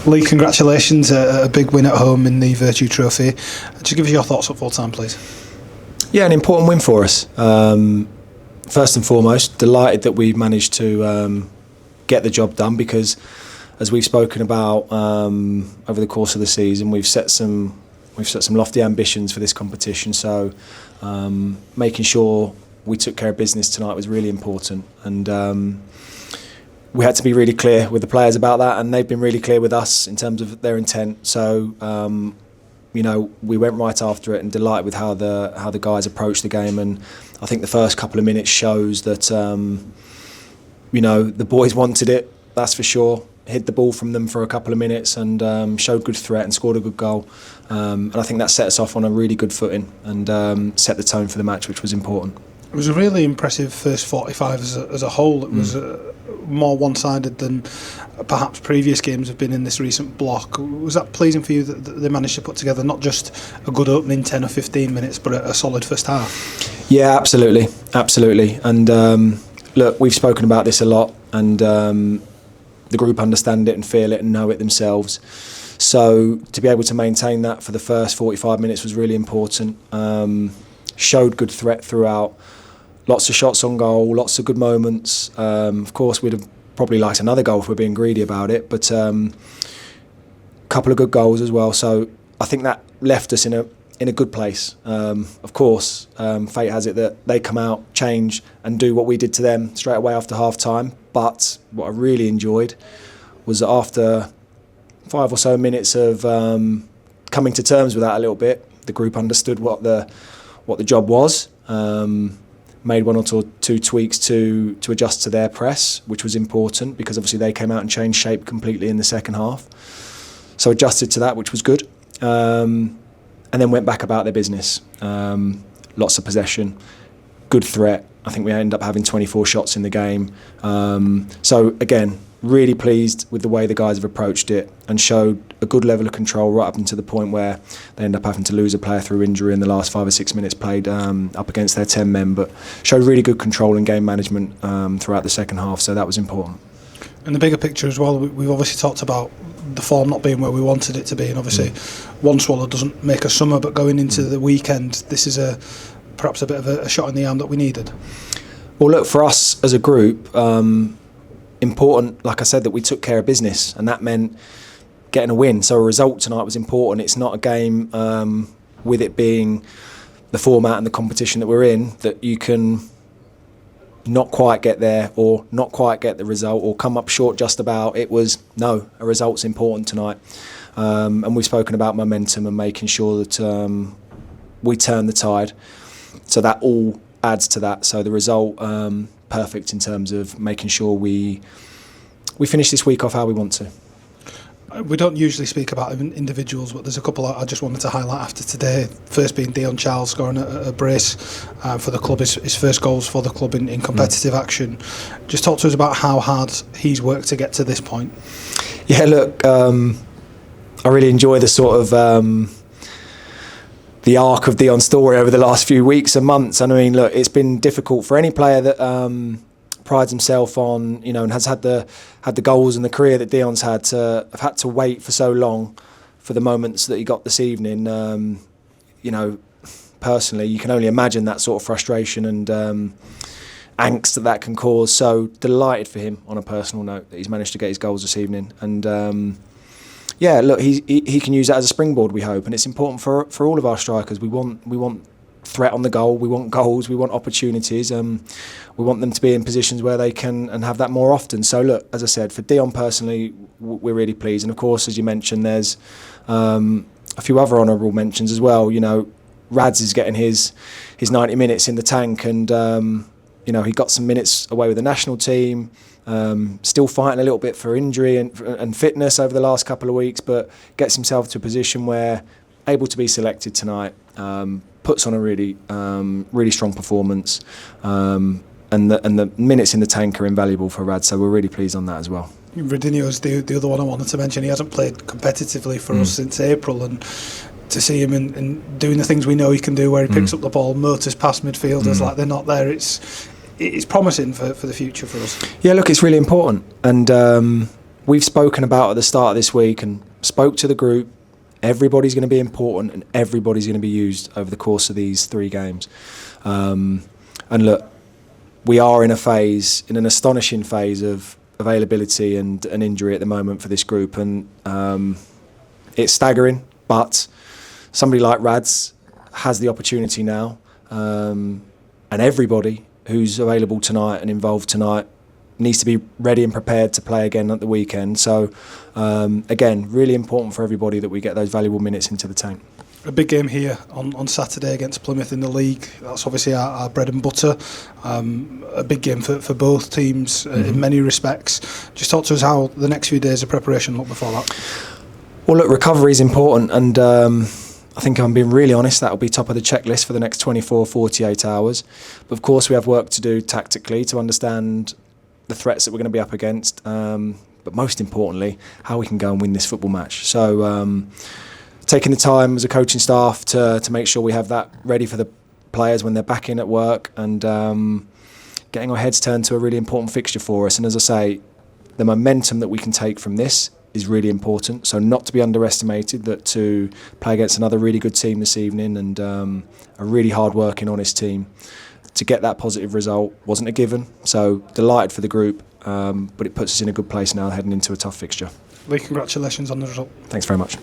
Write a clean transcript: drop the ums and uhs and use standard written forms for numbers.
Lee, congratulations, a big win at home in the Vertu Trophy. Just give us your thoughts at full time, please. Yeah, an important win for us. First and foremost, delighted that we managed to get the job done, because as we've spoken about over the course of the season, we've set some lofty ambitions for this competition. So making sure we took care of business tonight was really important, and we had to be really clear with the players about that, and they've been really clear with us in terms of their intent. So we went right after it, and delighted with how the guys approached the game. And I think the first couple of minutes shows that the boys wanted it, that's for sure. Hid the ball from them for a couple of minutes and showed good threat and scored a good goal. And I think that set us off on a really good footing and set the tone for the match, which was important. It was a really impressive first 45 as a whole. It was more one-sided than perhaps previous games have been in this recent block. Was that pleasing for you that they managed to put together not just a good opening 10 or 15 minutes, but a solid first half? Yeah, absolutely. And look, we've spoken about this a lot, and the group understand it and feel it and know it themselves. So to be able to maintain that for the first 45 minutes was really important. Showed good threat throughout. Lots of shots on goal, lots of good moments. Of course, we'd have probably liked another goal if we're being greedy about it, but a couple of good goals as well. So I think that left us in a good place. Of course, fate has it that they come out, change, and do what we did to them straight away after half time. But what I really enjoyed was that after 5 or so minutes of coming to terms with that a little bit, the group understood what the job was. Made one or two tweaks to adjust to their press, which was important because obviously they came out and changed shape completely in the second half. So adjusted to that, which was good. And then went back about their business. Lots of possession, good threat. I think we ended up having 24 shots in the game. So again, really pleased with the way the guys have approached it and showed a good level of control right up until the point where they end up having to lose a player through injury in the last 5 or 6 minutes played up against their 10 men, but showed really good control and game management throughout the second half, so that was important. And the bigger picture as well, we've obviously talked about the form not being where we wanted it to be, and obviously one swallow doesn't make a summer, but going into the weekend, this is perhaps a bit of a shot in the arm that we needed. Well, look, for us as a group, important, like I said, that we took care of business, and that meant getting a win. So a result tonight was important. It's not a game, with it being the format and the competition that we're in, that you can not quite get there or not quite get the result or come up short just about. It was, no, a result's important tonight. And we've spoken about momentum and making sure that we turn the tide. So that all adds to that. So the result, perfect in terms of making sure we finish this week off how we want to. We don't usually speak about individuals, but there's a couple I just wanted to highlight after today. First being Dion Charles scoring a brace for the club, his first goals for the club in competitive action. Just talk to us about how hard he's worked to get to this point. Yeah, look, I really enjoy the sort of the arc of Dion's story over the last few weeks and months. And I mean, look, it's been difficult for any player that prides himself on, and has had the goals and the career that Dion's had to have had to wait for so long for the moments that he got this evening. Personally, you can only imagine that sort of frustration and angst that can cause. So delighted for him on a personal note that he's managed to get his goals this evening. And yeah, look, he can use that as a springboard, we hope, and it's important for all of our strikers. We want threat on the goal, we want goals, we want opportunities, we want them to be in positions where they can and have that more often. So look, as I said, for Dion personally, we're really pleased, and of course, as you mentioned, there's a few other honourable mentions as well. Rads is getting his 90 minutes in the tank, and he got some minutes away with the national team. Still fighting a little bit for injury and fitness over the last couple of weeks, but gets himself to a position where able to be selected tonight. Puts on a really strong performance, and the minutes in the tank are invaluable for Rad, so we're really pleased on that as well. Radinho's the other one I wanted to mention. He hasn't played competitively for us since April, and to see him in doing the things we know he can do, where he picks up the ball, motors past midfielders like they're not there, it's promising for the future for us. Yeah, look, it's really important, and we've spoken about at the start of this week and spoke to the group. Everybody's going to be important and everybody's going to be used over the course of these 3 games. And look, we are in an astonishing phase of availability and an injury at the moment for this group, and it's staggering, but somebody like Rads has the opportunity now, and everybody who's available tonight and involved tonight needs to be ready and prepared to play again at the weekend. So again, really important for everybody that we get those valuable minutes into the tank. A big game here on Saturday against Plymouth in the league. That's obviously our bread and butter. A big game for both teams in many respects. Just talk to us how the next few days of preparation look before that. Well, look, recovery is important, and I think I'm being really honest, that'll be top of the checklist for the next 24, 48 hours. But of course we have work to do tactically to understand the threats that we're going to be up against, but most importantly, how we can go and win this football match. So taking the time as a coaching staff to make sure we have that ready for the players when they're back in at work, and getting our heads turned to a really important fixture for us. And as I say, the momentum that we can take from this is really important, so not to be underestimated, that to play against another really good team this evening, and a really hard-working, honest team, to get that positive result wasn't a given. So delighted for the group, but it puts us in a good place now heading into a tough fixture. Lee, congratulations on the result. Thanks very much.